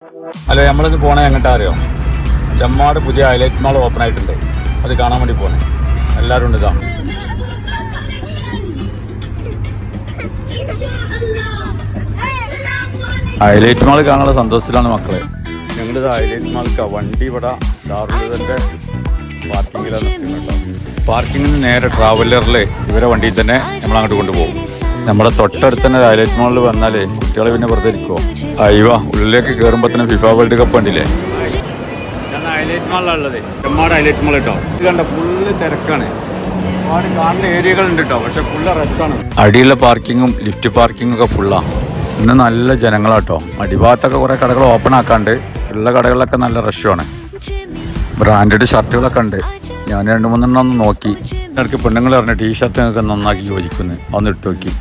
Hello, നമ്മളിന്ന് പോണേ എങ്ങോട്ടാ അറിയോ? ചെമ്മാട് പുതിയ ഹൈലൈറ്റ് മാൾ ഓപ്പൺ ആയിട്ടുണ്ട്. അത് കാണാൻ വേണ്ടി പോണേ. എല്ലാവരും ഉണ്ട്. ഇതാ ഹൈലൈറ്റ് മാൾ കാണാനുള്ള സന്തോഷത്തിലാണ് മക്കളെ. ഞങ്ങളിത് ഹൈലൈറ്റ് മാൾക്ക് വണ്ടി ഇവിടെ ദാറുലുദന്റെ പാർക്കിങ്ങിലാണ് നിൽക്കുന്നത് കേട്ടോ. പാർക്കിങ്ങിന് നേരെ ട്രാവലറിൽ ഇവരെ വണ്ടിയിൽ തന്നെ നമ്മളങ്ങോട്ട് കൊണ്ടുപോകും. നമ്മുടെ തൊട്ടടുത്ത് തന്നെ ഹൈലൈറ്റ് മാളിൽ വന്നാലേ കുട്ടികളെ പിന്നെ വെറുതെ ഇരിക്കുമോ? അയ്യോ, ഉള്ളിലേക്ക് കയറുമ്പോൾ തന്നെ ഫിഫ വേൾഡ് കപ്പ് കണ്ടില്ലേ? ഞാൻ ഹൈലൈറ്റ് മാളിലുള്ളത്, ചെമ്മാട് ഹൈലൈറ്റ് മാൾ കേട്ടോ. ഇത് കണ്ട ഫുള്ള് തിരക്കാണ്. ഒരുപാട് കാണുന്ന ഏരിയകളുണ്ട് കേട്ടോ, പക്ഷെ ഫുള്ള് റഷാണ്. അടിയുള്ള പാർക്കിങ്ങും ലിഫ്റ്റ് പാർക്കിങ്ങും ഒക്കെ ഫുള്ളാണ്. ഇന്ന് നല്ല ജനങ്ങളാട്ടോ. അടിഭാഗത്തൊക്കെ കുറേ കടകൾ ഓപ്പൺ ആക്കാണ്ട്, ഉള്ള കടകളിലൊക്കെ നല്ല റഷുമാണ്. ബ്രാൻഡഡ് ഷർട്ടുകളൊക്കെ ഉണ്ട്. ഞാൻ 2-3 ഒന്ന് നോക്കി. ഇടയ്ക്ക് പെണ്ണുങ്ങൾ പറഞ്ഞ ടീഷർട്ട് നിങ്ങൾക്ക് നന്നാക്കി യോജിക്കുന്നു. ഒന്ന് ഇട്ട് നോക്കി.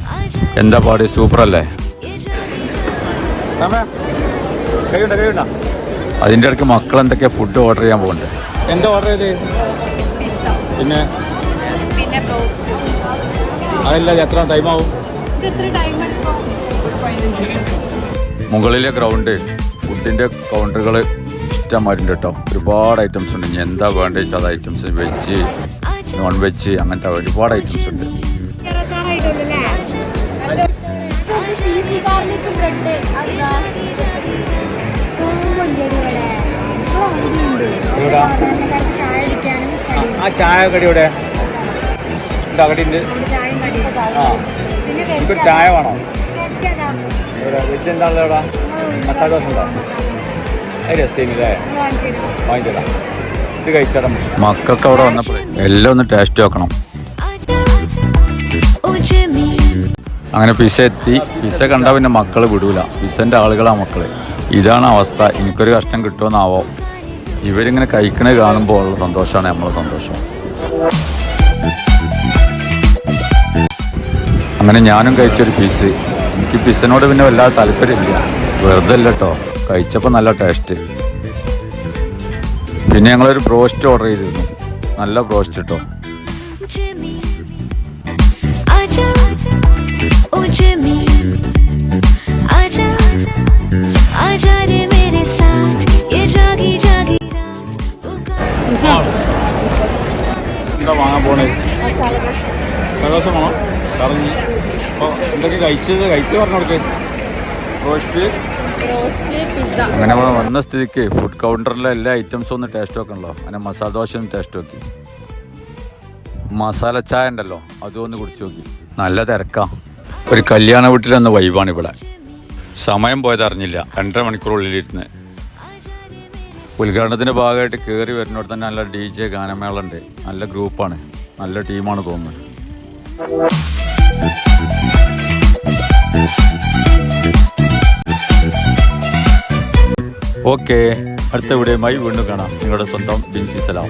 എന്താ പാട്, സൂപ്പർ അല്ലേ? അതിൻ്റെ ഇടയ്ക്ക് മക്കൾ എന്തൊക്കെയാ ഫുഡ് ഓർഡർ ചെയ്യാൻ പോകുന്നുണ്ട്. എന്താ ഓർഡർ ചെയ്ത്? പിന്നെ അതല്ല, എത്ര ടൈമാവും? മുകളിലെ ഗ്രൗണ്ട് ഫുഡിൻ്റെ കൗണ്ടറുകൾ ഇഷ്ടംമാരുണ്ട് കേട്ടോ. ഒരുപാട് ഐറ്റംസ് ഉണ്ട്. ഇനി എന്താ വേണ്ടത് വെച്ചാൽ അത് ഐറ്റംസ്, വെജ്, നോൺ വെജ്, അങ്ങനത്തെ ഒരുപാട് ഐറ്റംസ് ഉണ്ട്. ആ ചായ കടിയുടെ കടിയുണ്ട്. ആ, എനിക്കൊരു ചായ വേണോ? വെജ് എന്താ ഇവിടെ? മസാല ദോശ ഉണ്ടോ? അത് രസമില്ലേ? വാങ്ങിച്ചതാ. ഇത് കഴിച്ചാൽ മക്കൾക്ക് അവിടെ വന്നപ്പോൾ എല്ലാം ഒന്ന് ടേസ്റ്റ് നോക്കണം. അങ്ങനെ പിസ്സ എത്തി. പിസ്സ കണ്ടാൽ പിന്നെ മക്കൾ വിടൂല. പിസ്സൻ്റെ ആളുകളാണ് മക്കള്. ഇതാണ് അവസ്ഥ. എനിക്കൊരു കഷ്ടം കിട്ടുമെന്നാവോ. ഇവരിങ്ങനെ കഴിക്കണത് കാണുമ്പോൾ ഉള്ള സന്തോഷമാണ് നമ്മളെ സന്തോഷം. അങ്ങനെ ഞാനും കഴിച്ചൊരു പീസ്. എനിക്ക് പിസ്സനോട് പിന്നെ വല്ലാതെ താല്പര്യമില്ല. വെറുതെ അല്ല കേട്ടോ, കഴിച്ചപ്പോൾ നല്ല ടേസ്റ്റ്. പിന്നെ ഞങ്ങളൊരു ബ്രോസ്റ്റ് ഓർഡർ ചെയ്തിരുന്നു. നല്ല ബ്രോസ്റ്റ് കേട്ടോ. എന്താ വാങ്ങാൻ പോണേ? സന്തോഷം വേണോ? കറങ്ങി അപ്പോൾ എന്തൊക്കെ കഴിച്ച് പറഞ്ഞോടക്ക്. റോസ്റ്റ്, അങ്ങനെ വന്ന സ്ഥിതിക്ക് ഫുഡ് കൗണ്ടറിലെ എല്ലാ ഐറ്റംസും ഒന്ന് ടേസ്റ്റ് നോക്കണല്ലോ. അങ്ങനെ മസാല ദോശ ഒന്ന് ടേസ്റ്റ് നോക്കി. മസാല ചായ ഉണ്ടല്ലോ, അതും ഒന്ന് കുടിച്ചു നോക്കി. നല്ല തിരക്കാം. ഒരു കല്യാണ വീട്ടിലെന്ന വൈബാണ് ഇവിടെ. സമയം പോയത് അറിഞ്ഞില്ല. 2.5 മണിക്കൂറുള്ളിലിരുന്ന്. ഉദ്ഘാടനത്തിൻ്റെ ഭാഗമായിട്ട് കയറി വരുന്നോട് തന്നെ നല്ല DJ ഗാനമേള ഉണ്ട്. നല്ല ഗ്രൂപ്പാണ്, നല്ല ടീമാണ് തോന്നുന്നത്. ഓക്കെ, അടുത്ത വീഡിയോയുമായി വീണ്ടും കാണാം. നിങ്ങളുടെ സ്വന്തം ബിൻസി സലാം.